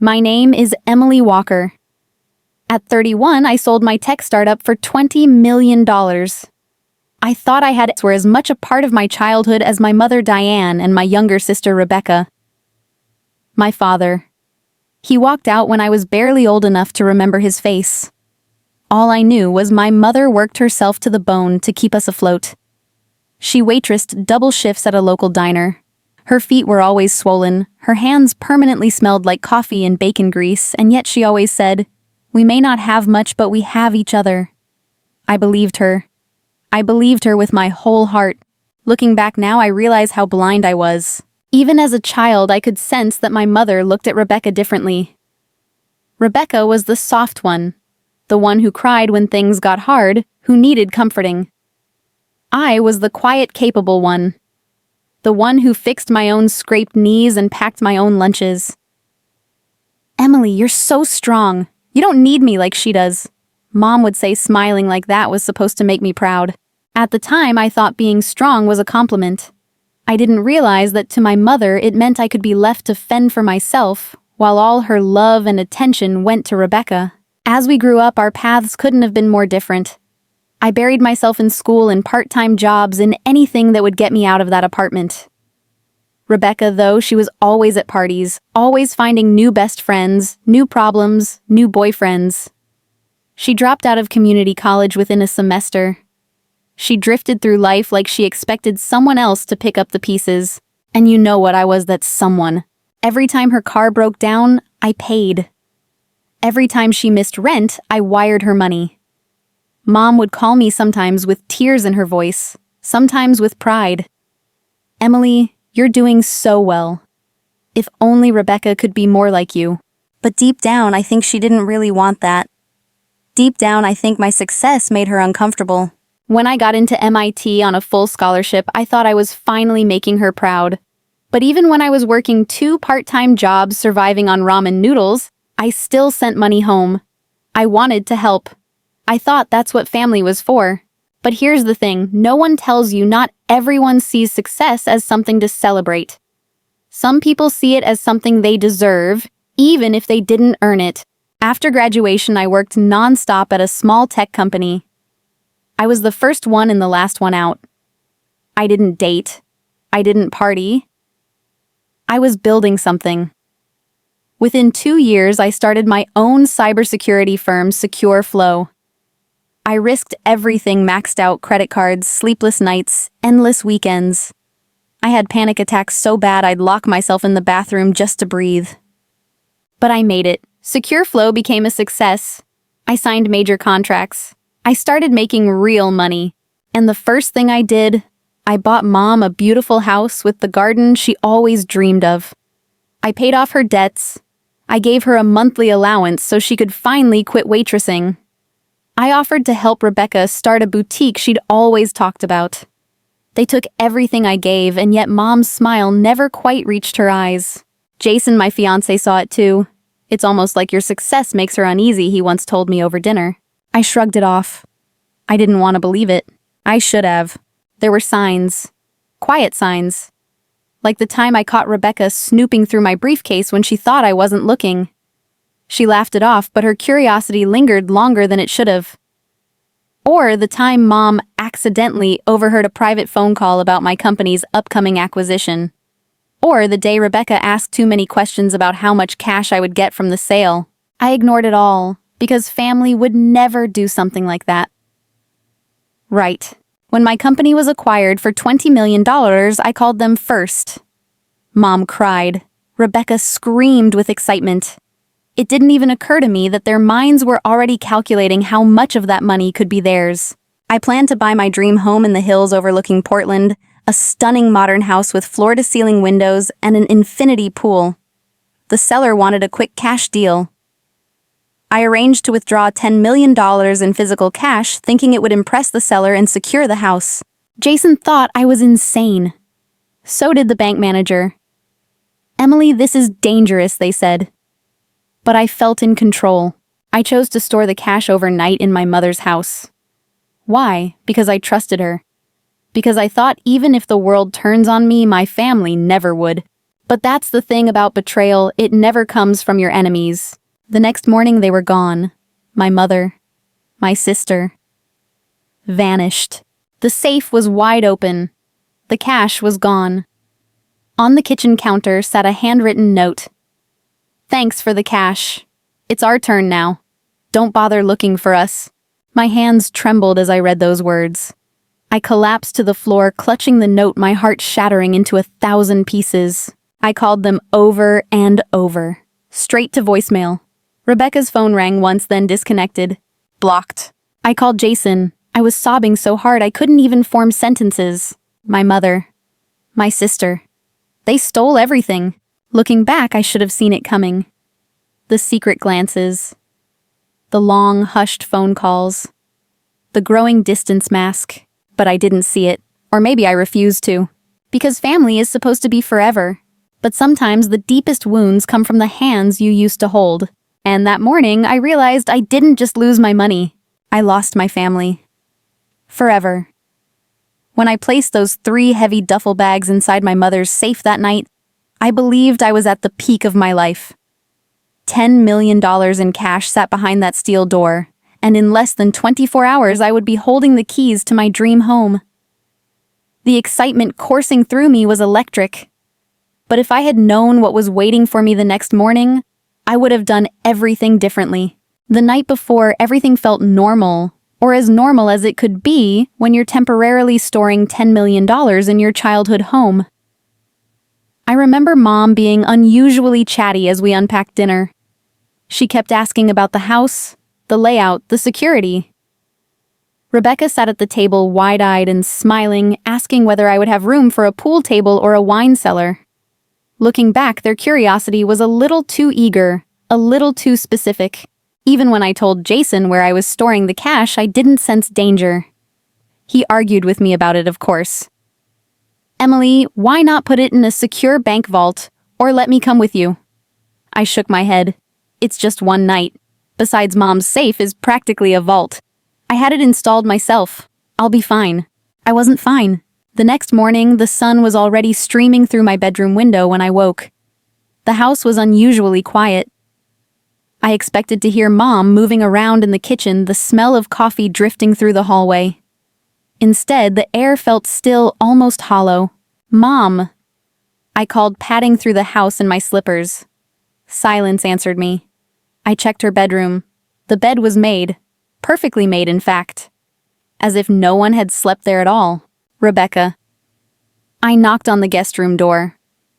My name is Emily Walker. At 31, I sold my tech startup for $20 million. I thought I had were as much a part of my childhood as my mother Diane and my younger sister Rebecca. My father. He walked out when I was barely old enough to remember his face. All I knew was my mother worked herself to the bone to keep us afloat. She waitressed double shifts at a local diner. Her feet were always swollen, her hands permanently smelled like coffee and bacon grease, and yet she always said, "We may not have much, but we have each other." I believed her. I believed her with my whole heart. Looking back now, I realize how blind I was. Even as a child, I could sense that my mother looked at Rebecca differently. Rebecca was the soft one, the one who cried when things got hard, who needed comforting. I was the quiet, capable one. The one who fixed my own scraped knees and packed my own lunches. "Emily, you're so strong. You don't need me like she does," Mom would say, smiling like that was supposed to make me proud. At the time, I thought being strong was a compliment. I didn't realize that to my mother it meant I could be left to fend for myself, while all her love and attention went to Rebecca. As we grew up, our paths couldn't have been more different. I buried myself in school and part-time jobs in anything that would get me out of that apartment. Rebecca, though, she was always at parties, always finding new best friends, new problems, new boyfriends. She dropped out of community college within a semester. She drifted through life like she expected someone else to pick up the pieces. And you know what I was, that someone. Every time her car broke down, I paid. Every time she missed rent, I wired her money. Mom would call me sometimes with tears in her voice, sometimes with pride. "Emily, you're doing so well. If only Rebecca could be more like you." But deep down, I think she didn't really want that. Deep down, I think my success made her uncomfortable. When I got into MIT on a full scholarship, I thought I was finally making her proud. But even when I was working 2 part-time jobs surviving on ramen noodles, I still sent money home. I wanted to help. I thought that's what family was for. But here's the thing, no one tells you not everyone sees success as something to celebrate. Some people see it as something they deserve, even if they didn't earn it. After graduation, I worked non-stop at a small tech company. I was the first one and the last one out. I didn't date. I didn't party. I was building something. Within 2 years, I started my own cybersecurity firm, Secure Flow. I risked everything, maxed out credit cards, sleepless nights, endless weekends. I had panic attacks so bad I'd lock myself in the bathroom just to breathe. But I made it. Secure Flow became a success. I signed major contracts. I started making real money. And the first thing I did, I bought Mom a beautiful house with the garden she always dreamed of. I paid off her debts. I gave her a monthly allowance so she could finally quit waitressing. I offered to help Rebecca start a boutique she'd always talked about. They took everything I gave, and yet Mom's smile never quite reached her eyes. Jason, my fiancé, saw it too. "It's almost like your success makes her uneasy," he once told me over dinner. I shrugged it off. I didn't want to believe it. I should have. There were signs. Quiet signs. Like the time I caught Rebecca snooping through my briefcase when she thought I wasn't looking. She laughed it off, but her curiosity lingered longer than it should have. Or the time Mom accidentally overheard a private phone call about my company's upcoming acquisition. Or the day Rebecca asked too many questions about how much cash I would get from the sale. I ignored it all, because family would never do something like that. Right. When my company was acquired for $20 million, I called them first. Mom cried. Rebecca screamed with excitement. It didn't even occur to me that their minds were already calculating how much of that money could be theirs. I planned to buy my dream home in the hills overlooking Portland, a stunning modern house with floor-to-ceiling windows and an infinity pool. The seller wanted a quick cash deal. I arranged to withdraw $10 million in physical cash, thinking it would impress the seller and secure the house. Jason thought I was insane. So did the bank manager. "Emily, this is dangerous," they said. But I felt in control. I chose to store the cash overnight in my mother's house. Why? Because I trusted her. Because I thought even if the world turns on me, my family never would. But that's the thing about betrayal, it never comes from your enemies. The next morning they were gone. My mother, my sister, vanished. The safe was wide open. The cash was gone. On the kitchen counter sat a handwritten note. "Thanks for the cash. It's our turn now. Don't bother looking for us." My hands trembled as I read those words. I collapsed to the floor, clutching the note, my heart shattering into 1,000 pieces. I called them over and over. Straight to voicemail. Rebecca's phone rang once, then disconnected. Blocked. I called Jason. I was sobbing so hard I couldn't even form sentences. My mother. My sister. They stole everything. Looking back, I should have seen it coming. The secret glances. The long, hushed phone calls. The growing distance mask. But I didn't see it. Or maybe I refused to. Because family is supposed to be forever. But sometimes the deepest wounds come from the hands you used to hold. And that morning, I realized I didn't just lose my money. I lost my family. Forever. When I placed those 3 heavy duffel bags inside my mother's safe that night, I believed I was at the peak of my life. $10 million in cash sat behind that steel door, and in less than 24 hours I would be holding the keys to my dream home. The excitement coursing through me was electric. But if I had known what was waiting for me the next morning, I would have done everything differently. The night before, everything felt normal, or as normal as it could be when you're temporarily storing $10 million in your childhood home. I remember Mom being unusually chatty as we unpacked dinner. She kept asking about the house, the layout, the security. Rebecca sat at the table wide-eyed and smiling, asking whether I would have room for a pool table or a wine cellar. Looking back, their curiosity was a little too eager, a little too specific. Even when I told Jason where I was storing the cash, I didn't sense danger. He argued with me about it, of course. "Emily, why not put it in a secure bank vault, or let me come with you?" I shook my head. It's just one night. Besides, Mom's safe is practically a vault. I had it installed myself. I'll be fine. I wasn't fine. The next morning, the sun was already streaming through my bedroom window when I woke. The house was unusually quiet. I expected to hear Mom moving around in the kitchen, the smell of coffee drifting through the hallway. Instead, the air felt still, almost hollow. "Mom!" I called, padding through the house in my slippers. Silence answered me. I checked her bedroom. The bed was made. Perfectly made, in fact. As if no one had slept there at all. Rebecca. I knocked on the guest room door.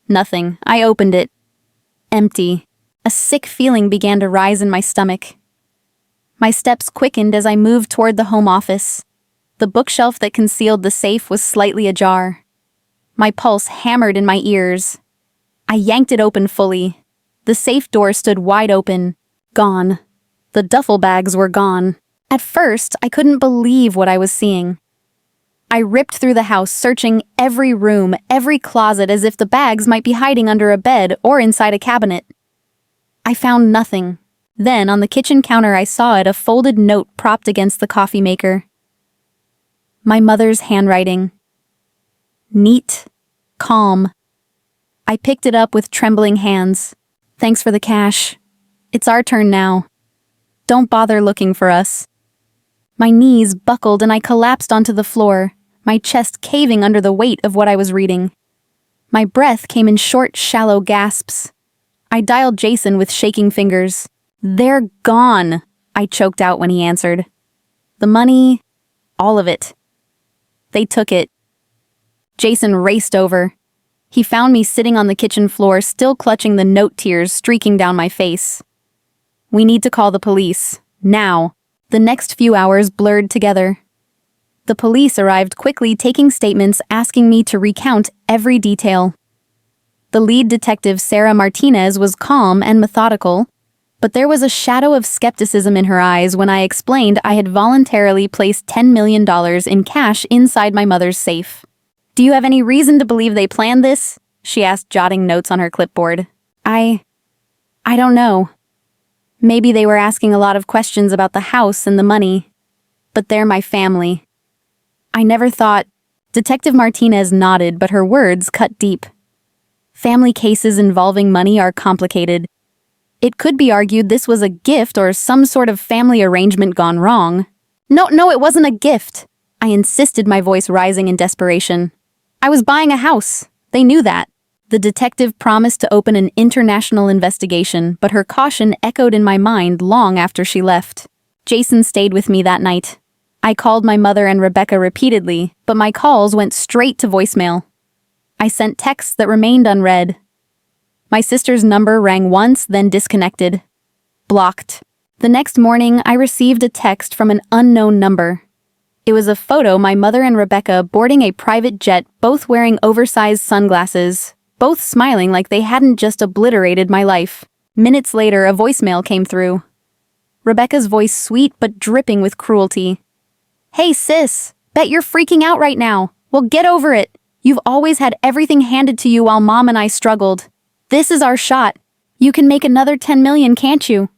Nothing. I opened it. Empty. A sick feeling began to rise in my stomach. My steps quickened as I moved toward the home office. The bookshelf that concealed the safe was slightly ajar. My pulse hammered in my ears. I yanked it open fully. The safe door stood wide open. Gone. The duffel bags were gone. At first, I couldn't believe what I was seeing. I ripped through the house, searching every room, every closet, as if the bags might be hiding under a bed or inside a cabinet. I found nothing. Then, on the kitchen counter, I saw it, a folded note propped against the coffee maker. My mother's handwriting. Neat. Calm. I picked it up with trembling hands. "Thanks for the cash. It's our turn now. Don't bother looking for us." My knees buckled and I collapsed onto the floor, my chest caving under the weight of what I was reading. My breath came in short, shallow gasps. I dialed Jason with shaking fingers. "They're gone," I choked out when he answered. "The money, all of it. They took it." Jason raced over. He found me sitting on the kitchen floor, still clutching the note, tears streaking down my face. "We need to call the police. Now." The next few hours blurred together. The police arrived quickly, taking statements, asking me to recount every detail. The lead detective, Sarah Martinez, was calm and methodical, but there was a shadow of skepticism in her eyes when I explained I had voluntarily placed $10 million in cash inside my mother's safe. "Do you have any reason to believe they planned this?" she asked, jotting notes on her clipboard. I don't know. Maybe they were asking a lot of questions about the house and the money. But they're my family. I never thought... Detective Martinez nodded, but her words cut deep. Family cases involving money are complicated. It could be argued this was a gift or some sort of family arrangement gone wrong. No, it wasn't a gift. I insisted, my voice rising in desperation. I was buying a house. They knew that. The detective promised to open an international investigation, but her caution echoed in my mind long after she left. Jason stayed with me that night. I called my mother and Rebecca repeatedly, but my calls went straight to voicemail. I sent texts that remained unread. My sister's number rang once, then disconnected. Blocked. The next morning, I received a text from an unknown number. It was a photo my mother and Rebecca boarding a private jet, both wearing oversized sunglasses, both smiling like they hadn't just obliterated my life. Minutes later, a voicemail came through. Rebecca's voice sweet but dripping with cruelty. "Hey sis, bet you're freaking out right now. Well, get over it. You've always had everything handed to you while Mom and I struggled. This is our shot. You can make another 10 million, can't you?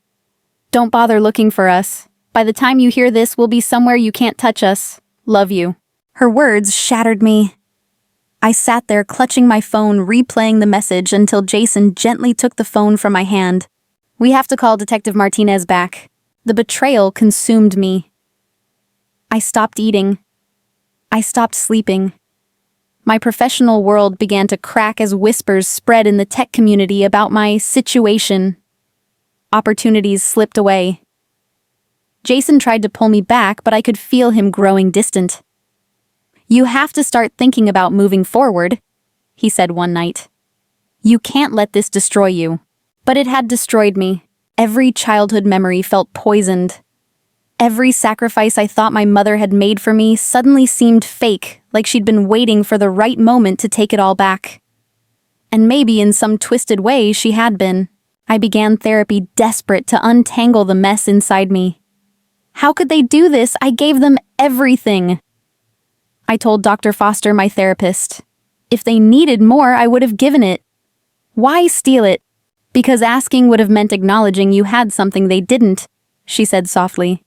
Don't bother looking for us. By the time you hear this, we'll be somewhere you can't touch us. Love you." Her words shattered me. I sat there clutching my phone, replaying the message until Jason gently took the phone from my hand. "We have to call Detective Martinez back." The betrayal consumed me. I stopped eating. I stopped sleeping. My professional world began to crack as whispers spread in the tech community about my situation. Opportunities slipped away. Jason tried to pull me back, but I could feel him growing distant. "You have to start thinking about moving forward," he said one night. "You can't let this destroy you." But it had destroyed me. Every childhood memory felt poisoned. Every sacrifice I thought my mother had made for me suddenly seemed fake, like she'd been waiting for the right moment to take it all back. And maybe in some twisted way she had been. I began therapy desperate to untangle the mess inside me. How could they do this? I gave them everything. I told Dr. Foster, my therapist. If they needed more, I would have given it. Why steal it? Because asking would have meant acknowledging you had something they didn't, she said softly.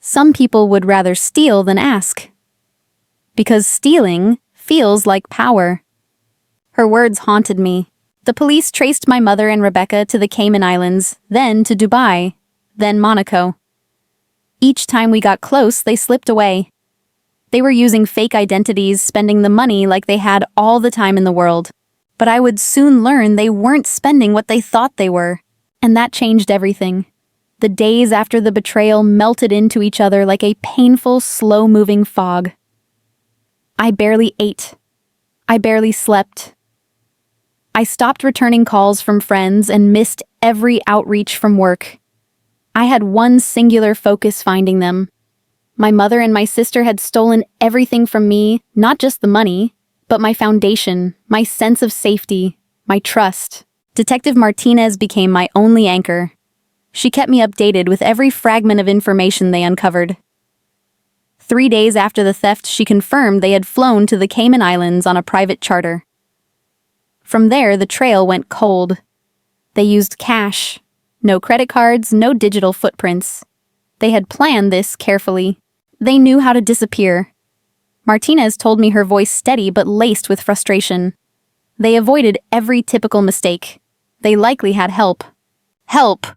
Some people would rather steal than ask. Because stealing feels like power. Her words haunted me. The police traced my mother and Rebecca to the Cayman Islands, then to Dubai, then Monaco. Each time we got close, they slipped away. They were using fake identities, spending the money like they had all the time in the world. But I would soon learn they weren't spending what they thought they were. And that changed everything. The days after the betrayal melted into each other like a painful, slow-moving fog. I barely ate. I barely slept. I stopped returning calls from friends and missed every outreach from work. I had one singular focus: finding them. My mother and my sister had stolen everything from me, not just the money, but my foundation, my sense of safety, my trust. Detective Martinez became my only anchor. She kept me updated with every fragment of information they uncovered. 3 days after the theft, she confirmed they had flown to the Cayman Islands on a private charter. From there, the trail went cold. They used cash. No credit cards, no digital footprints. They had planned this carefully. They knew how to disappear. Martinez told me, her voice steady but laced with frustration. They avoided every typical mistake. They likely had help. Help!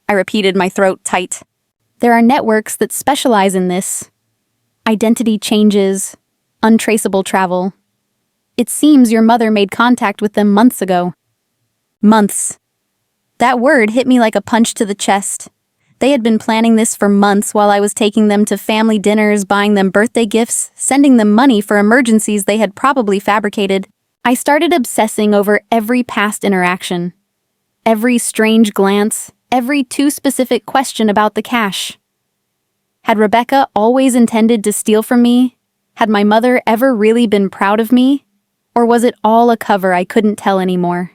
I repeated, my throat tight. There are networks that specialize in this. Identity changes, untraceable travel. It seems your mother made contact with them months ago. Months. That word hit me like a punch to the chest. They had been planning this for months while I was taking them to family dinners, buying them birthday gifts, sending them money for emergencies they had probably fabricated. I started obsessing over every past interaction. Every strange glance, every too specific question about the cash. Had Rebecca always intended to steal from me? Had my mother ever really been proud of me? Or was it all a cover I couldn't tell anymore?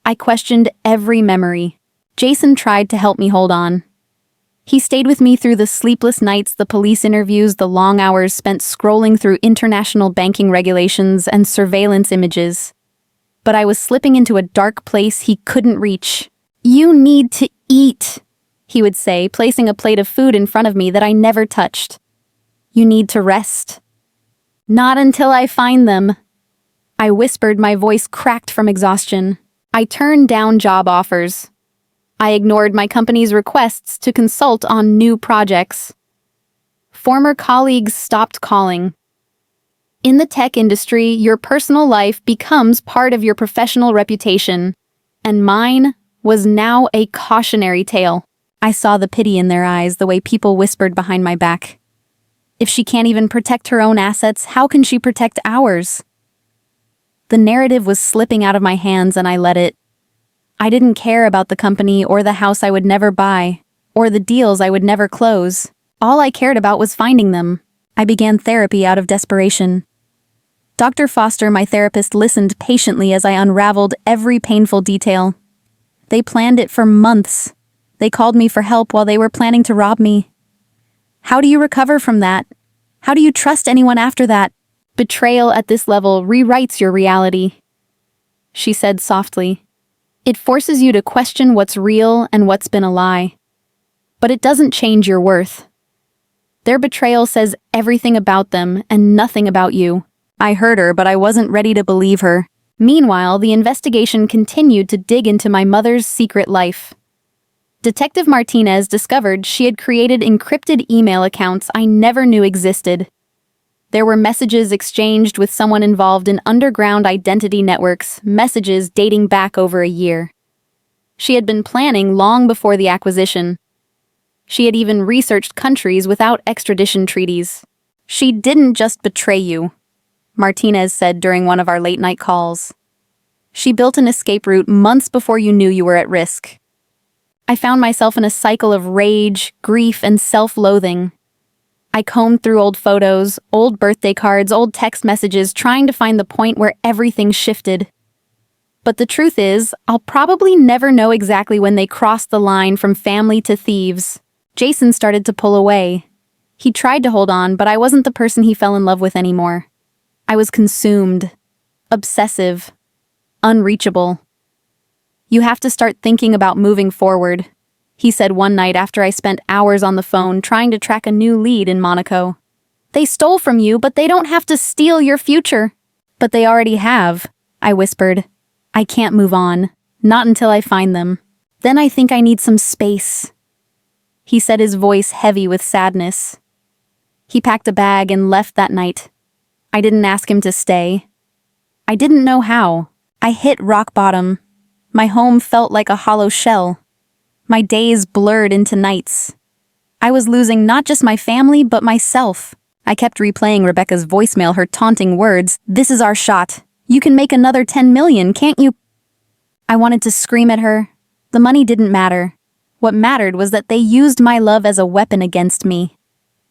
I questioned every memory. Jason tried to help me hold on. He stayed with me through the sleepless nights, the police interviews, the long hours spent scrolling through international banking regulations and surveillance images. But I was slipping into a dark place he couldn't reach. "You need to eat," he would say, placing a plate of food in front of me that I never touched. "You need to rest." "Not until I find them." I whispered, my voice cracked from exhaustion. I turned down job offers. I ignored my company's requests to consult on new projects. Former colleagues stopped calling. In the tech industry, your personal life becomes part of your professional reputation, and mine was now a cautionary tale. I saw the pity in their eyes, the way people whispered behind my back. If she can't even protect her own assets, how can she protect ours? The narrative was slipping out of my hands, and I let it. I didn't care about the company or the house I would never buy, or the deals I would never close. All I cared about was finding them. I began therapy out of desperation. Dr. Foster, my therapist, listened patiently as I unraveled every painful detail. They planned it for months. They called me for help while they were planning to rob me. How do you recover from that? How do you trust anyone after that? Betrayal at this level rewrites your reality, she said softly. It forces you to question what's real and what's been a lie. But it doesn't change your worth. Their betrayal says everything about them and nothing about you. I heard her, but I wasn't ready to believe her. Meanwhile, the investigation continued to dig into my mother's secret life. Detective Martinez discovered she had created encrypted email accounts I never knew existed. There were messages exchanged with someone involved in underground identity networks, messages dating back over a year. She had been planning long before the acquisition. She had even researched countries without extradition treaties. She didn't just betray you, Martinez said during one of our late-night calls. She built an escape route months before you knew you were at risk. I found myself in a cycle of rage, grief, and self-loathing. I combed through old photos, old birthday cards, old text messages, trying to find the point where everything shifted. But the truth is, I'll probably never know exactly when they crossed the line from family to thieves. Jason started to pull away. He tried to hold on, but I wasn't the person he fell in love with anymore. I was consumed, obsessive, unreachable. You have to start thinking about moving forward, he said one night after I spent hours on the phone trying to track a new lead in Monaco. They stole from you, but they don't have to steal your future. But they already have, I whispered. I can't move on, not until I find them. Then I think I need some space. He said, his voice heavy with sadness. He packed a bag and left that night. I didn't ask him to stay. I didn't know how. I hit rock bottom. My home felt like a hollow shell. My days blurred into nights. I was losing not just my family, but myself. I kept replaying Rebecca's voicemail, her taunting words. This is our shot. You can make another 10 million, can't you? I wanted to scream at her. The money didn't matter. What mattered was that they used my love as a weapon against me.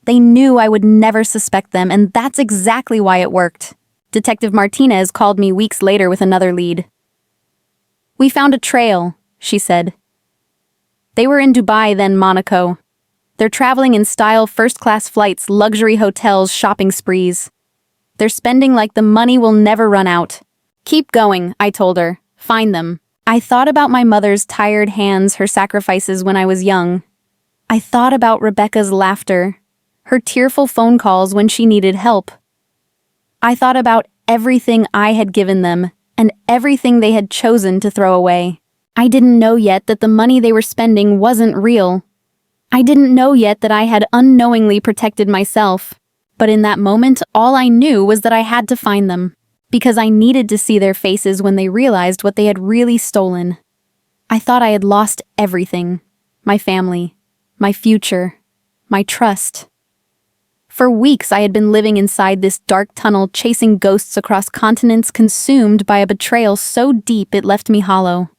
They knew I would never suspect them, and that's exactly why it worked. Detective Martinez called me weeks later with another lead. We found a trail, she said. They were in Dubai, then Monaco. They're traveling in style, first-class flights, luxury hotels, shopping sprees. They're spending like the money will never run out. Keep going, I told her. Find them. I thought about my mother's tired hands, her sacrifices when I was young. I thought about Rebecca's laughter, her tearful phone calls when she needed help. I thought about everything I had given them and everything they had chosen to throw away. I didn't know yet that the money they were spending wasn't real. I didn't know yet that I had unknowingly protected myself. But in that moment, all I knew was that I had to find them, because I needed to see their faces when they realized what they had really stolen. I thought I had lost everything. My family, my future, my trust. For weeks, I had been living inside this dark tunnel, chasing ghosts across continents, consumed by a betrayal so deep it left me hollow.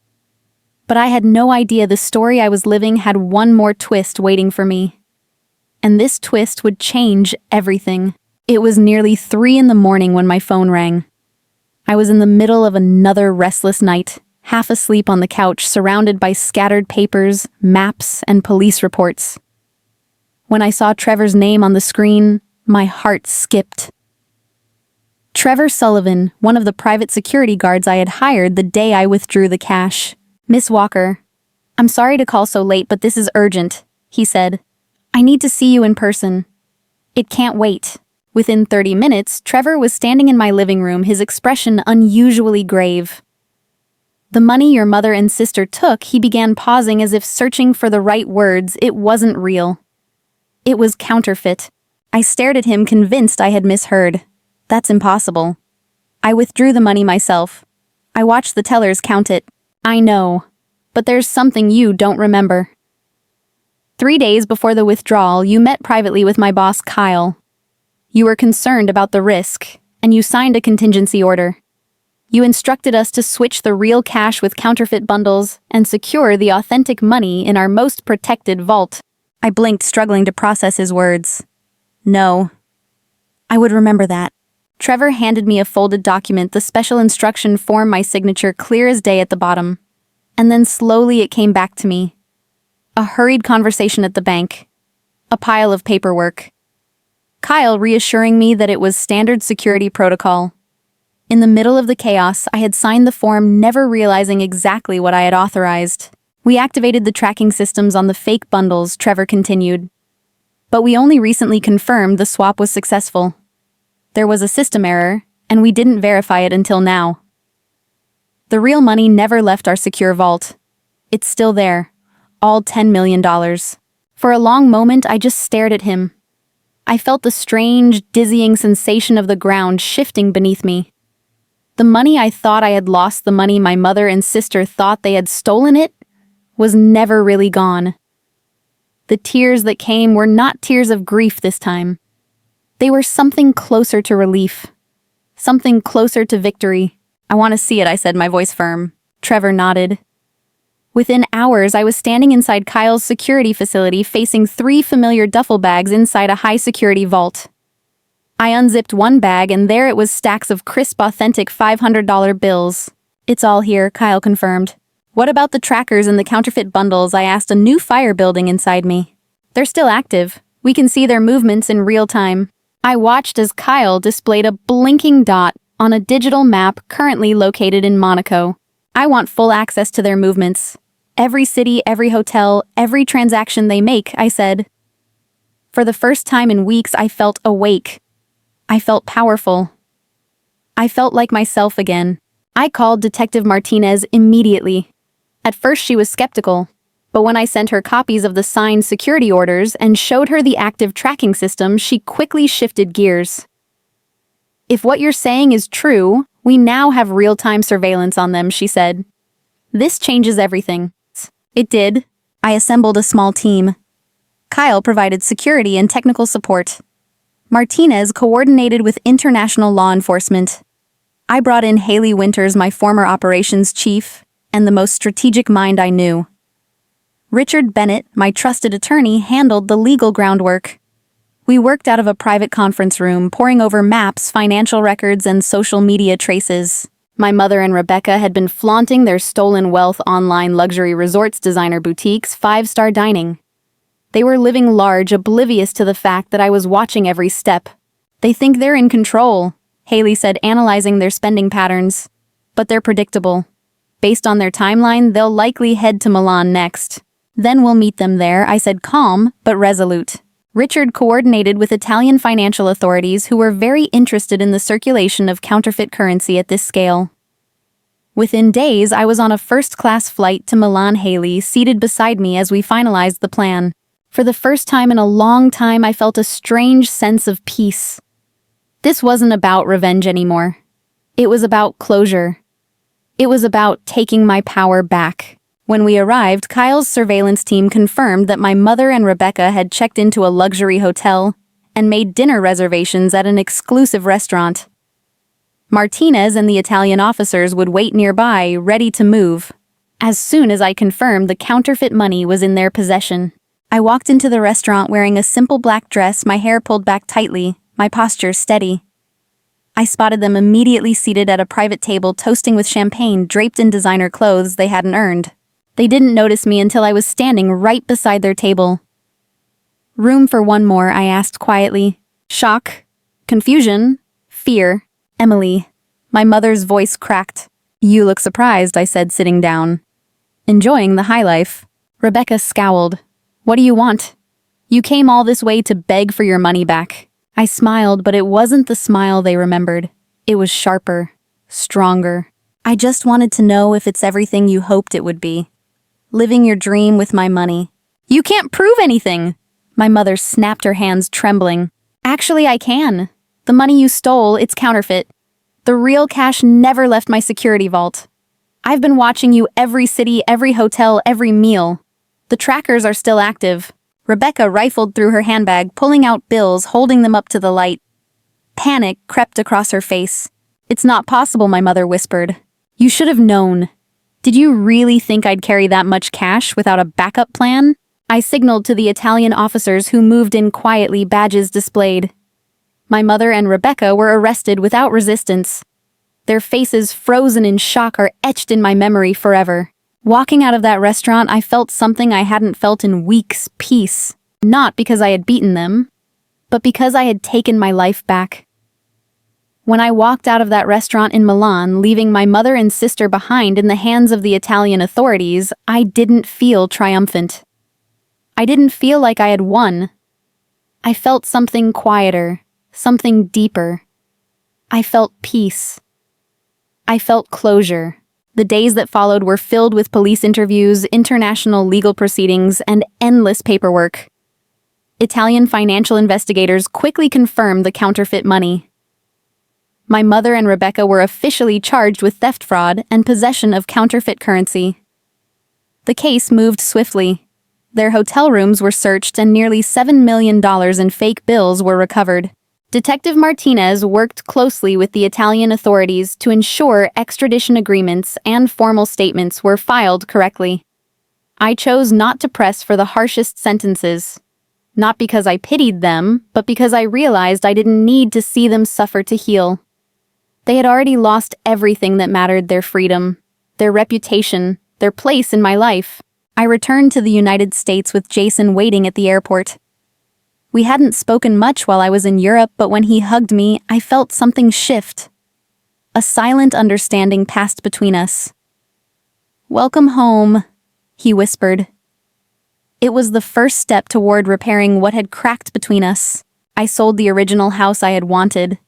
But I had no idea the story I was living had one more twist waiting for me. And this twist would change everything. It was nearly 3 a.m. when my phone rang. I was in the middle of another restless night, half asleep on the couch, surrounded by scattered papers, maps, and police reports. When I saw Trevor's name on the screen, my heart skipped. Trevor Sullivan, one of the private security guards I had hired the day I withdrew the cash. Miss Walker, I'm sorry to call so late, but this is urgent, he said. I need to see you in person. It can't wait. Within 30 minutes, Trevor was standing in my living room, his expression unusually grave. "The money your mother and sister took," he began, pausing as if searching for the right words. "It wasn't real. It was counterfeit." I stared at him, convinced I had misheard. "That's impossible. I withdrew the money myself. I watched the tellers count it." "I know, but there's something you don't remember. 3 days before the withdrawal, you met privately with my boss, Kyle. You were concerned about the risk, and you signed a contingency order. You instructed us to switch the real cash with counterfeit bundles and secure the authentic money in our most protected vault." I blinked, struggling to process his words. "No. I would remember that." Trevor handed me a folded document, the special instruction form, my signature clear as day at the bottom. And then slowly it came back to me. A hurried conversation at the bank. A pile of paperwork. Kyle reassuring me that it was standard security protocol. In the middle of the chaos, I had signed the form, never realizing exactly what I had authorized. "We activated the tracking systems on the fake bundles," Trevor continued. "But we only recently confirmed the swap was successful. There was a system error, and we didn't verify it until now. The real money never left our secure vault. It's still there, all $10 million. For a long moment, I just stared at him. I felt the strange, dizzying sensation of the ground shifting beneath me. The money I thought I had lost, the money my mother and sister thought they had stolen it, was never really gone. The tears that came were not tears of grief this time. They were something closer to relief. Something closer to victory. "I want to see it," I said, my voice firm. Trevor nodded. Within hours, I was standing inside Kyle's security facility, facing 3 familiar duffel bags inside a high-security vault. I unzipped one bag, and there it was, stacks of crisp, authentic $500 bills. "It's all here," Kyle confirmed. "What about the trackers and the counterfeit bundles?" I asked, a new fire building inside me. "They're still active. We can see their movements in real time." I watched as Kyle displayed a blinking dot on a digital map currently located in Monaco. "I want full access to their movements. Every city, every hotel, every transaction they make," I said. For the first time in weeks, I felt awake. I felt powerful. I felt like myself again. I called Detective Martinez immediately. At first, she was skeptical, but when I sent her copies of the signed security orders and showed her the active tracking system, she quickly shifted gears. "If what you're saying is true, we now have real-time surveillance on them," she said. "This changes everything." It did. I assembled a small team. Kyle provided security and technical support. Martinez coordinated with international law enforcement. I brought in Haley Winters, my former operations chief, and the most strategic mind I knew. Richard Bennett, my trusted attorney, handled the legal groundwork. We worked out of a private conference room, poring over maps, financial records, and social media traces. My mother and Rebecca had been flaunting their stolen wealth online, luxury resorts, designer boutiques, 5-star dining. They were living large, oblivious to the fact that I was watching every step. "They think they're in control," Haley said, analyzing their spending patterns. "But they're predictable. Based on their timeline, they'll likely head to Milan next. Then we'll meet them there," I said, calm but resolute. Richard coordinated with Italian financial authorities who were very interested in the circulation of counterfeit currency at this scale. Within days, I was on a first-class flight to Milan, Haley seated beside me as we finalized the plan. For the first time in a long time, I felt a strange sense of peace. This wasn't about revenge anymore. It was about closure. It was about taking my power back. When we arrived, Kyle's surveillance team confirmed that my mother and Rebecca had checked into a luxury hotel and made dinner reservations at an exclusive restaurant. Martinez and the Italian officers would wait nearby, ready to move. As soon as I confirmed the counterfeit money was in their possession, I walked into the restaurant wearing a simple black dress, my hair pulled back tightly, my posture steady. I spotted them immediately seated at a private table, toasting with champagne, draped in designer clothes they hadn't earned. They didn't notice me until I was standing right beside their table. "Room for one more?" I asked quietly. Shock, confusion, fear. "Emily." My mother's voice cracked. "You look surprised," I said, sitting down. "Enjoying the high life." Rebecca scowled. "What do you want? You came all this way to beg for your money back." I smiled, but it wasn't the smile they remembered. It was sharper, stronger. I just wanted to know if it's everything you hoped it would be. Living your dream with my money. You can't prove anything! My mother snapped her hands, trembling. Actually, I can. The money you stole, it's counterfeit. The real cash never left my security vault. I've been watching you every city, every hotel, every meal. The trackers are still active. Rebecca rifled through her handbag, pulling out bills, holding them up to the light. Panic crept across her face. It's not possible, my mother whispered. You should have known. Did you really think I'd carry that much cash without a backup plan? I signaled to the Italian officers who moved in quietly, badges displayed. My mother and Rebecca were arrested without resistance. Their faces, frozen in shock, are etched in my memory forever. Walking out of that restaurant, I felt something I hadn't felt in weeks, peace. Not because I had beaten them, but because I had taken my life back. When I walked out of that restaurant in Milan, leaving my mother and sister behind in the hands of the Italian authorities, I didn't feel triumphant. I didn't feel like I had won. I felt something quieter, something deeper. I felt peace. I felt closure. The days that followed were filled with police interviews, international legal proceedings, and endless paperwork. Italian financial investigators quickly confirmed the counterfeit money. My mother and Rebecca were officially charged with theft, fraud, and possession of counterfeit currency. The case moved swiftly. Their hotel rooms were searched and nearly $7 million in fake bills were recovered. Detective Martinez worked closely with the Italian authorities to ensure extradition agreements and formal statements were filed correctly. I chose not to press for the harshest sentences. Not because I pitied them, but because I realized I didn't need to see them suffer to heal. They had already lost everything that mattered: their freedom, their reputation, their place in my life. I returned to the United States with Jason waiting at the airport. We hadn't spoken much while I was in Europe, but when he hugged me, I felt something shift. A silent understanding passed between us. "Welcome home," he whispered. It was the first step toward repairing what had cracked between us. I sold the original house I had wanted.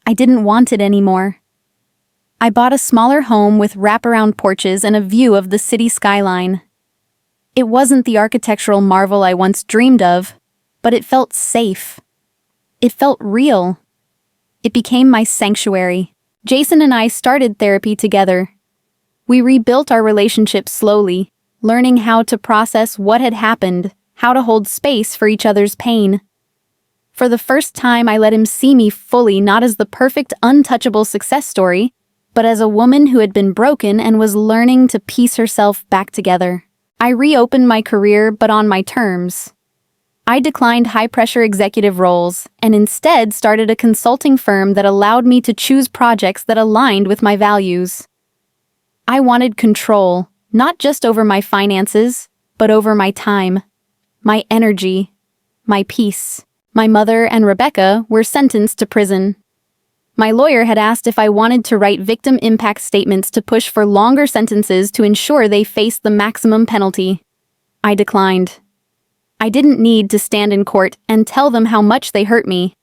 I didn't want it anymore. I bought a smaller home with wraparound porches and a view of the city skyline. It wasn't the architectural marvel I once dreamed of, but it felt safe. It felt real. It became my sanctuary. Jason and I started therapy together. We rebuilt our relationship slowly, learning how to process what had happened, how to hold space for each other's pain. For the first time, I let him see me fully, not as the perfect, untouchable success story, but as a woman who had been broken and was learning to piece herself back together. I reopened my career, but on my terms. I declined high-pressure executive roles and instead started a consulting firm that allowed me to choose projects that aligned with my values. I wanted control, not just over my finances, but over my time, my energy, my peace. My mother and Rebecca were sentenced to prison. My lawyer had asked if I wanted to write victim impact statements to push for longer sentences to ensure they faced the maximum penalty. I declined. I didn't need to stand in court and tell them how much they hurt me.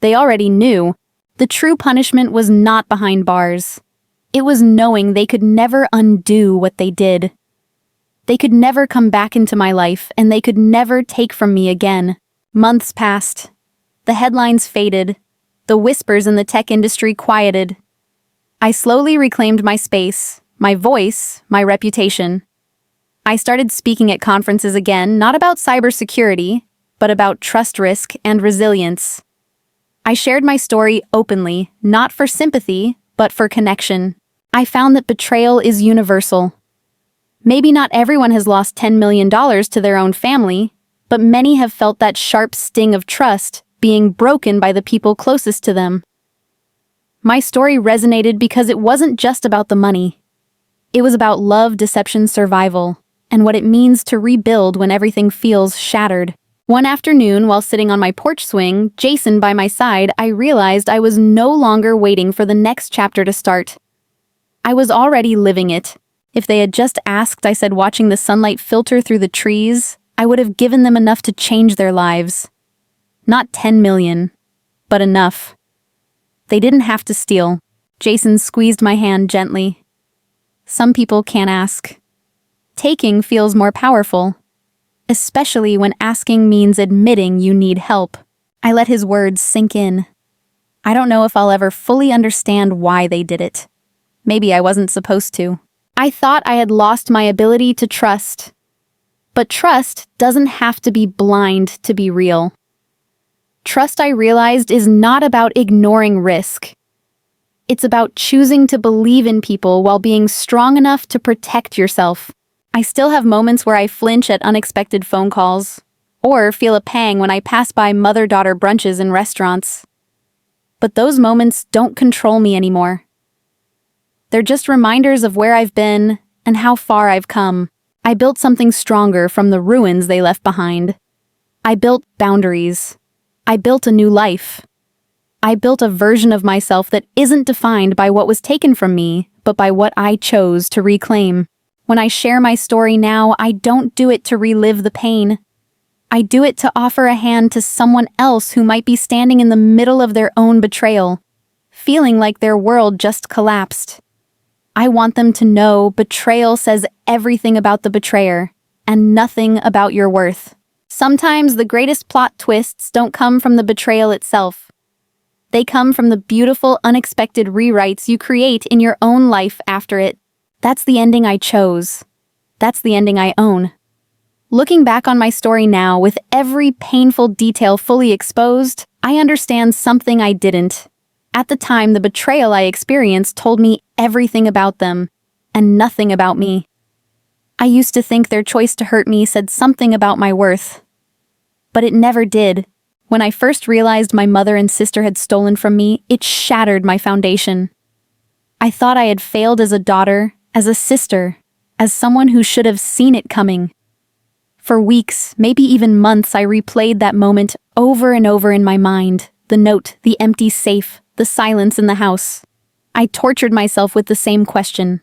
They already knew. The true punishment was not behind bars. It was knowing they could never undo what they did. They could never come back into my life, and they could never take from me again. Months passed. The headlines faded. The whispers in the tech industry quieted. I slowly reclaimed my space, my voice, my reputation. I started speaking at conferences again, not about cybersecurity, but about trust risk and resilience. I shared my story openly, not for sympathy, but for connection. I found that betrayal is universal. Maybe not everyone has lost $10 million to their own family, but many have felt that sharp sting of trust being broken by the people closest to them. My story resonated because it wasn't just about the money. It was about love, deception, survival, and what it means to rebuild when everything feels shattered. One afternoon, while sitting on my porch swing, Jason by my side, I realized I was no longer waiting for the next chapter to start. I was already living it. If they had just asked, I said, watching the sunlight filter through the trees, I would have given them enough to change their lives. Not 10 million, but enough. They didn't have to steal. Jason squeezed my hand gently. Some people can't ask. Taking feels more powerful, especially when asking means admitting you need help. I let his words sink in. I don't know if I'll ever fully understand why they did it. Maybe I wasn't supposed to. I thought I had lost my ability to trust. But trust doesn't have to be blind to be real. Trust, I realized, is not about ignoring risk. It's about choosing to believe in people while being strong enough to protect yourself. I still have moments where I flinch at unexpected phone calls, or feel a pang when I pass by mother-daughter brunches in restaurants. But those moments don't control me anymore. They're just reminders of where I've been and how far I've come. I built something stronger from the ruins they left behind. I built boundaries. I built a new life. I built a version of myself that isn't defined by what was taken from me, but by what I chose to reclaim. When I share my story now, I don't do it to relive the pain. I do it to offer a hand to someone else who might be standing in the middle of their own betrayal, feeling like their world just collapsed. I want them to know betrayal says everything about the betrayer, and nothing about your worth. Sometimes the greatest plot twists don't come from the betrayal itself. They come from the beautiful, unexpected rewrites you create in your own life after it. That's the ending I chose. That's the ending I own. Looking back on my story now, with every painful detail fully exposed, I understand something I didn't. At the time, the betrayal I experienced told me everything about them, and nothing about me. I used to think their choice to hurt me said something about my worth. But it never did. When I first realized my mother and sister had stolen from me, it shattered my foundation. I thought I had failed as a daughter, as a sister, as someone who should have seen it coming. For weeks, maybe even months, I replayed that moment over and over in my mind. The note, the empty safe, the silence in the house. I tortured myself with the same question.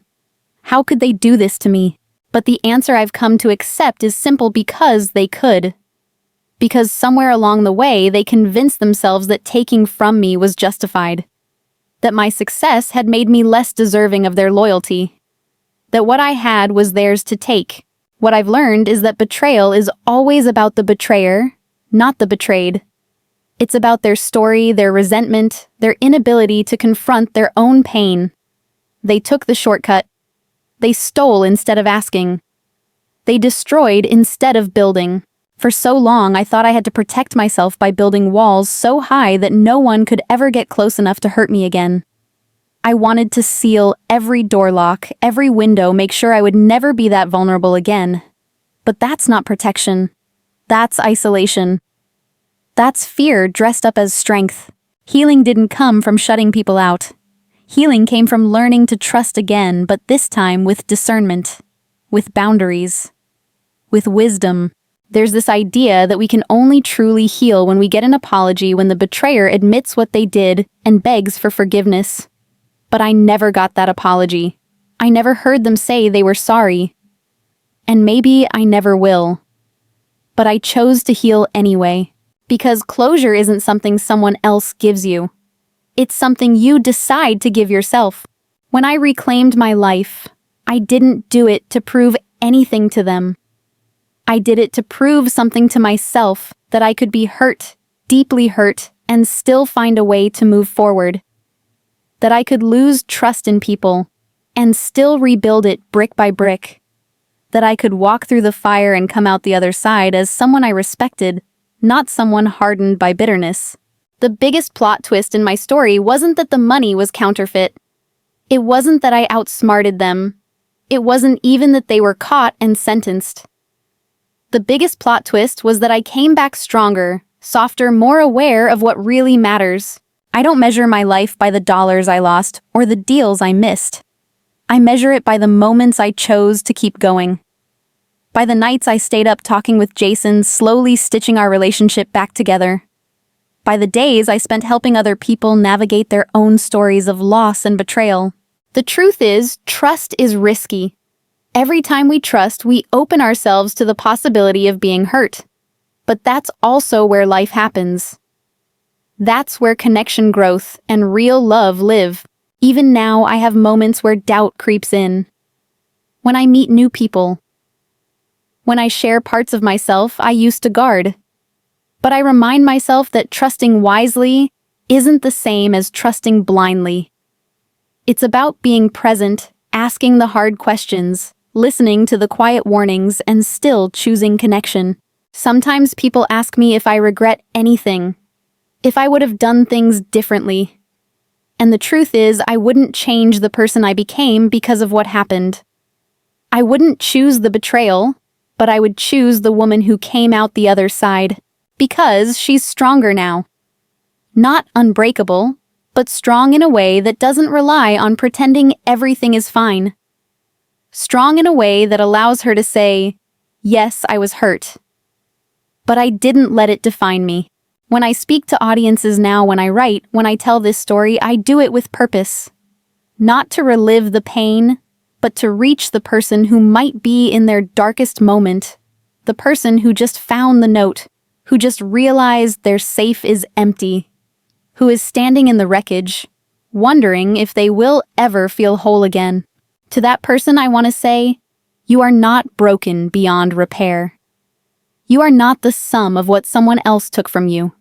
How could they do this to me? But the answer I've come to accept is simple: because they could. Because somewhere along the way, they convinced themselves that taking from me was justified. That my success had made me less deserving of their loyalty. That what I had was theirs to take. What I've learned is that betrayal is always about the betrayer, not the betrayed. It's about their story, their resentment, their inability to confront their own pain. They took the shortcut. They stole instead of asking. They destroyed instead of building. For so long, I thought I had to protect myself by building walls so high that no one could ever get close enough to hurt me again. I wanted to seal every door lock, every window, make sure I would never be that vulnerable again. But that's not protection. That's isolation. That's fear dressed up as strength. Healing didn't come from shutting people out. Healing came from learning to trust again, but this time with discernment, with boundaries, with wisdom. There's this idea that we can only truly heal when we get an apology, when the betrayer admits what they did and begs for forgiveness. But I never got that apology. I never heard them say they were sorry. And maybe I never will. But I chose to heal anyway, because closure isn't something someone else gives you. It's something you decide to give yourself. When I reclaimed my life, I didn't do it to prove anything to them. I did it to prove something to myself, that I could be hurt, deeply hurt, and still find a way to move forward. That I could lose trust in people, and still rebuild it brick by brick. That I could walk through the fire and come out the other side as someone I respected, not someone hardened by bitterness. The biggest plot twist in my story wasn't that the money was counterfeit. It wasn't that I outsmarted them. It wasn't even that they were caught and sentenced. The biggest plot twist was that I came back stronger, softer, more aware of what really matters. I don't measure my life by the dollars I lost or the deals I missed. I measure it by the moments I chose to keep going. By the nights I stayed up talking with Jason, slowly stitching our relationship back together. By the days I spent helping other people navigate their own stories of loss and betrayal. The truth is, trust is risky. Every time we trust, we open ourselves to the possibility of being hurt. But that's also where life happens. That's where connection growth and real love live. Even now, I have moments where doubt creeps in. When I meet new people. When I share parts of myself I used to guard. But I remind myself that trusting wisely isn't the same as trusting blindly. It's about being present, asking the hard questions, listening to the quiet warnings, and still choosing connection. Sometimes people ask me if I regret anything, if I would have done things differently. And the truth is, I wouldn't change the person I became because of what happened. I wouldn't choose the betrayal, but I would choose the woman who came out the other side, because she's stronger now. Not unbreakable, but strong in a way that doesn't rely on pretending everything is fine. Strong in a way that allows her to say, yes, I was hurt. But I didn't let it define me. When I speak to audiences now, when I write, when I tell this story, I do it with purpose. Not to relive the pain, but to reach the person who might be in their darkest moment. The person who just found the note, who just realized their safe is empty, who is standing in the wreckage, wondering if they will ever feel whole again. To that person, I want to say, you are not broken beyond repair. You are not the sum of what someone else took from you.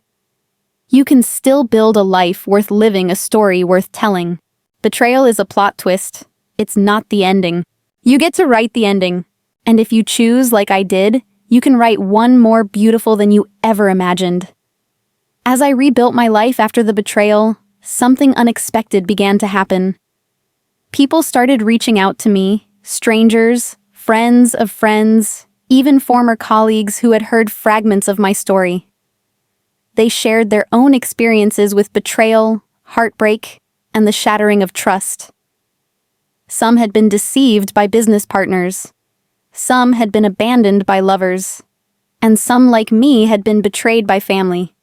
You can still build a life worth living, a story worth telling. Betrayal is a plot twist. It's not the ending. You get to write the ending. And if you choose, like I did, you can write one more beautiful than you ever imagined. As I rebuilt my life after the betrayal, something unexpected began to happen. People started reaching out to me, strangers, friends of friends, even former colleagues who had heard fragments of my story. They shared their own experiences with betrayal, heartbreak, and the shattering of trust. Some had been deceived by business partners. Some had been abandoned by lovers. And some, like me, had been betrayed by family.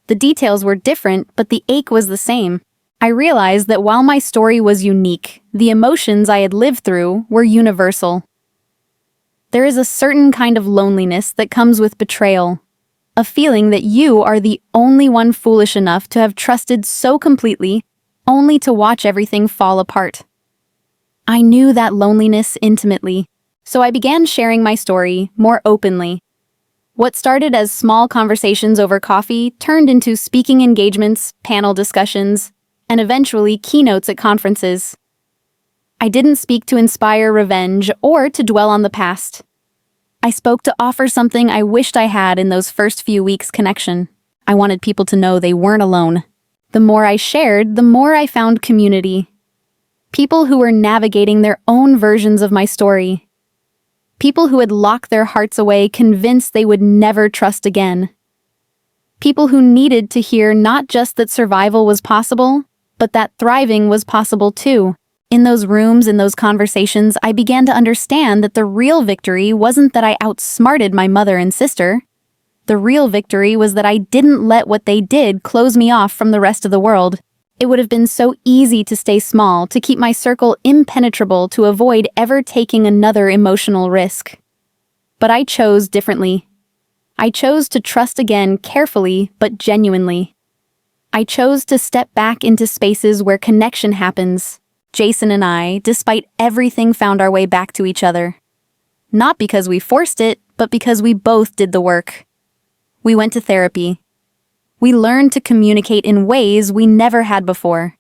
The details were different, but the ache was the same. I realized that while my story was unique, the emotions I had lived through were universal. There is a certain kind of loneliness that comes with betrayal, a feeling that you are the only one foolish enough to have trusted so completely, only to watch everything fall apart. I knew that loneliness intimately, so I began sharing my story more openly. What started as small conversations over coffee turned into speaking engagements, panel discussions, and eventually keynotes at conferences. I didn't speak to inspire revenge or to dwell on the past. I spoke to offer something I wished I had in those first few weeks: connection. I wanted people to know they weren't alone. The more I shared, the more I found community. People who were navigating their own versions of my story. People who had locked their hearts away, convinced they would never trust again. People who needed to hear not just that survival was possible, but that thriving was possible too. In those rooms, in those conversations, I began to understand that the real victory wasn't that I outsmarted my mother and sister. The real victory was that I didn't let what they did close me off from the rest of the world. It would have been so easy to stay small, to keep my circle impenetrable, to avoid ever taking another emotional risk. But I chose differently. I chose to trust again, carefully but genuinely. I chose to step back into spaces where connection happens. Jason and I, despite everything, found our way back to each other. Not because we forced it, but because we both did the work. We went to therapy. We learned to communicate in ways we never had before.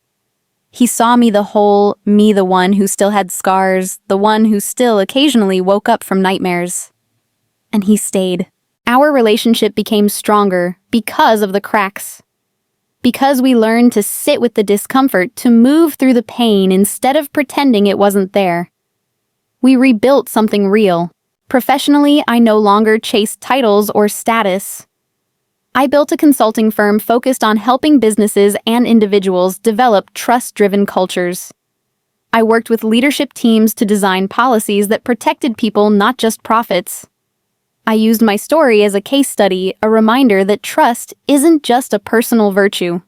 He saw me the whole, me, the one who still had scars, the one who still occasionally woke up from nightmares. And he stayed. Our relationship became stronger because of the cracks. Because we learned to sit with the discomfort, to move through the pain instead of pretending it wasn't there. We rebuilt something real. Professionally, I no longer chased titles or status. I built a consulting firm focused on helping businesses and individuals develop trust-driven cultures. I worked with leadership teams to design policies that protected people, not just profits. I used my story as a case study, a reminder that trust isn't just a personal virtue.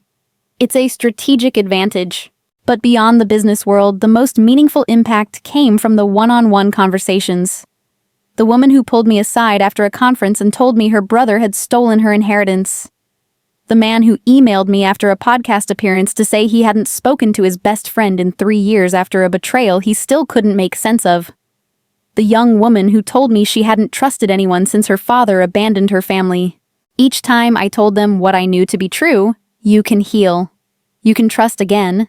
It's a strategic advantage. But beyond the business world, the most meaningful impact came from the one-on-one conversations. The woman who pulled me aside after a conference and told me her brother had stolen her inheritance. The man who emailed me after a podcast appearance to say he hadn't spoken to his best friend in 3 years after a betrayal he still couldn't make sense of. The young woman who told me she hadn't trusted anyone since her father abandoned her family. Each time I told them what I knew to be true, you can heal. You can trust again.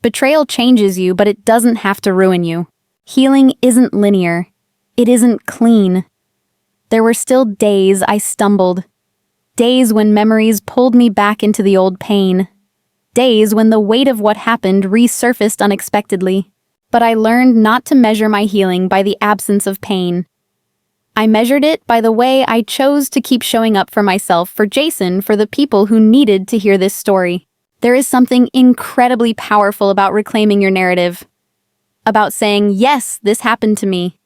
Betrayal changes you, but it doesn't have to ruin you. Healing isn't linear. It isn't clean. There were still days I stumbled. Days when memories pulled me back into the old pain. Days when the weight of what happened resurfaced unexpectedly. But I learned not to measure my healing by the absence of pain. I measured it by the way I chose to keep showing up for myself, for Jason, for the people who needed to hear this story. There is something incredibly powerful about reclaiming your narrative. About saying, yes, this happened to me.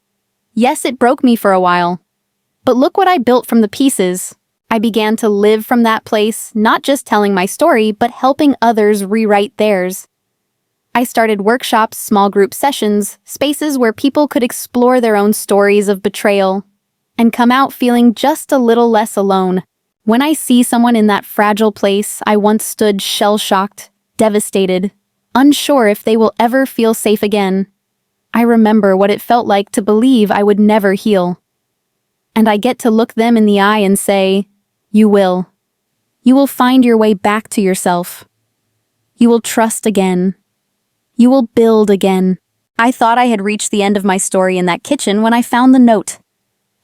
Yes, it broke me for a while. But look what I built from the pieces. I began to live from that place, not just telling my story, but helping others rewrite theirs. I started workshops, small group sessions, spaces where people could explore their own stories of betrayal and come out feeling just a little less alone. When I see someone in that fragile place I once stood shell-shocked, devastated, unsure if they will ever feel safe again, I remember what it felt like to believe I would never heal. And I get to look them in the eye and say, you will. You will find your way back to yourself. You will trust again. You will build again. I thought I had reached the end of my story in that kitchen when I found the note.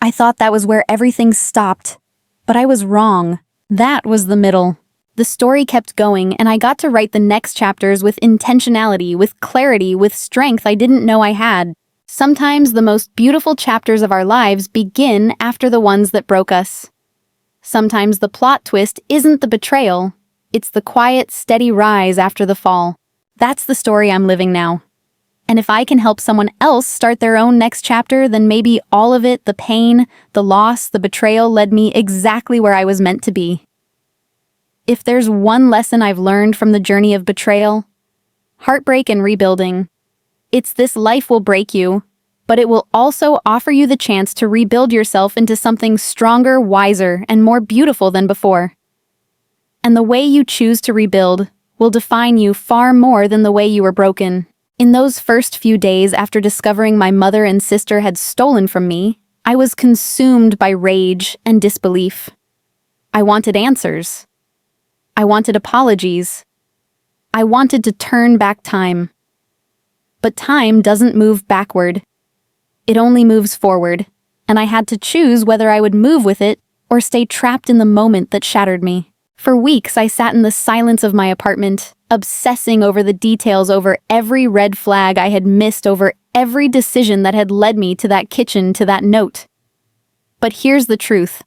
I thought that was where everything stopped. But I was wrong. That was the middle. The story kept going, and I got to write the next chapters with intentionality, with clarity, with strength I didn't know I had. Sometimes the most beautiful chapters of our lives begin after the ones that broke us. Sometimes the plot twist isn't the betrayal. It's the quiet, steady rise after the fall. That's the story I'm living now. And if I can help someone else start their own next chapter, then maybe all of it, the pain, the loss, the betrayal, led me exactly where I was meant to be. If there's one lesson I've learned from the journey of betrayal, heartbreak and rebuilding, it's this: life will break you, but it will also offer you the chance to rebuild yourself into something stronger, wiser, and more beautiful than before. And the way you choose to rebuild will define you far more than the way you were broken. In those first few days after discovering my mother and sister had stolen from me, I was consumed by rage and disbelief. I wanted answers. I wanted apologies. I wanted to turn back time. But time doesn't move backward. It only moves forward, and I had to choose whether I would move with it or stay trapped in the moment that shattered me. For weeks, I sat in the silence of my apartment, obsessing over the details, over every red flag I had missed, over every decision that had led me to that kitchen, to that note. But here's the truth.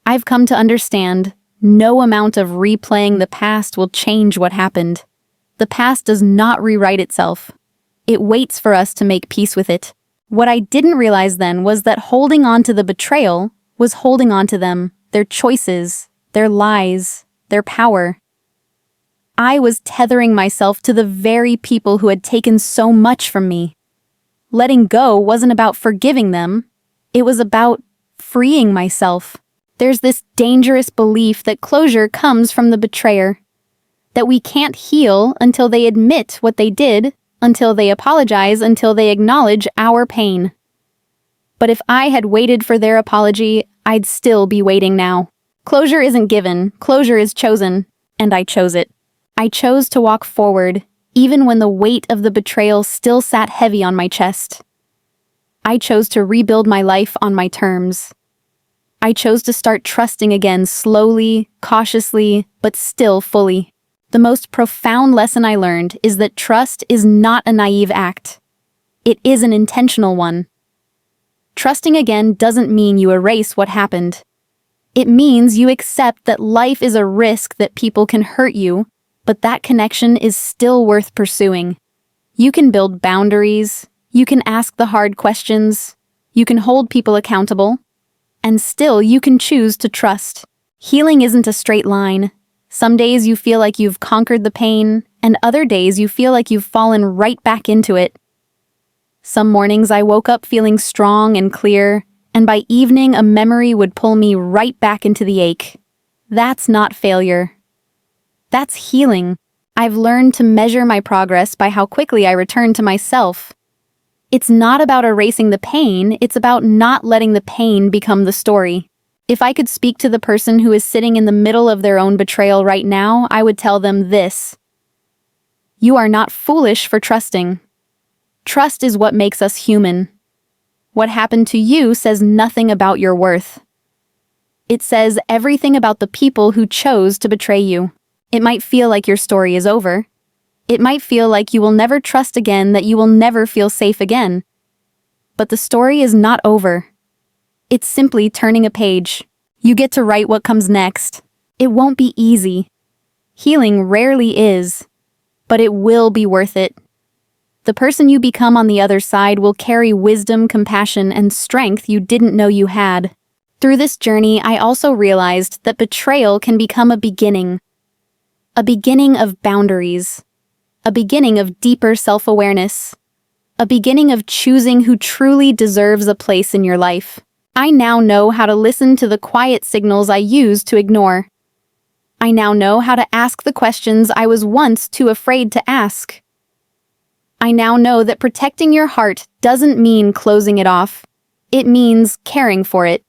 I've come to understand no amount of replaying the past will change what happened. The past does not rewrite itself. It waits for us to make peace with it. What I didn't realize then was that holding on to the betrayal was holding on to them, their choices, their lies, their power. I was tethering myself to the very people who had taken so much from me. Letting go wasn't about forgiving them. It was about freeing myself. There's this dangerous belief that closure comes from the betrayer, that we can't heal until they admit what they did, until they apologize, until they acknowledge our pain. But if I had waited for their apology, I'd still be waiting now. Closure isn't given, closure is chosen, and I chose it. I chose to walk forward, even when the weight of the betrayal still sat heavy on my chest. I chose to rebuild my life on my terms. I chose to start trusting again, slowly, cautiously, but still fully. The most profound lesson I learned is that trust is not a naive act. It is an intentional one. Trusting again doesn't mean you erase what happened. It means you accept that life is a risk, that people can hurt you, but that connection is still worth pursuing. You can build boundaries, you can ask the hard questions, you can hold people accountable, and still you can choose to trust. Healing isn't a straight line. Some days you feel like you've conquered the pain, and other days you feel like you've fallen right back into it. Some mornings I woke up feeling strong and clear, and by evening a memory would pull me right back into the ache. That's not failure. That's healing. I've learned to measure my progress by how quickly I return to myself. It's not about erasing the pain, it's about not letting the pain become the story. If I could speak to the person who is sitting in the middle of their own betrayal right now, I would tell them this. You are not foolish for trusting. Trust is what makes us human. What happened to you says nothing about your worth. It says everything about the people who chose to betray you. It might feel like your story is over. It might feel like you will never trust again, that you will never feel safe again. But the story is not over. It's simply turning a page. You get to write what comes next. It won't be easy. Healing rarely is, but it will be worth it. The person you become on the other side will carry wisdom, compassion, and strength you didn't know you had. Through this journey, I also realized that betrayal can become a beginning of boundaries, a beginning of deeper self-awareness, a beginning of choosing who truly deserves a place in your life. I now know how to listen to the quiet signals I used to ignore. I now know how to ask the questions I was once too afraid to ask. I now know that protecting your heart doesn't mean closing it off. It means caring for it,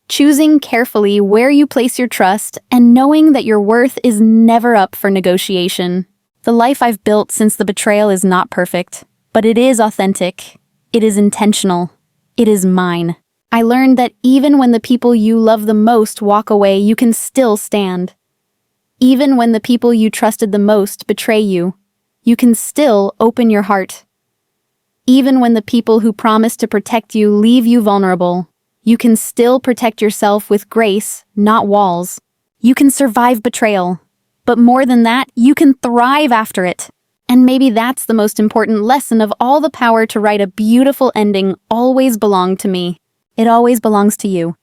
choosing carefully where you place your trust, and knowing that your worth is never up for negotiation. The life I've built since the betrayal is not perfect, but it is authentic. It is intentional. It is mine. I learned that even when the people you love the most walk away, you can still stand. Even when the people you trusted the most betray you, you can still open your heart. Even when the people who promised to protect you leave you vulnerable, you can still protect yourself with grace, not walls. You can survive betrayal, but more than that, you can thrive after it. And maybe that's the most important lesson of all. The power to write a beautiful ending always belonged to me. It always belongs to you.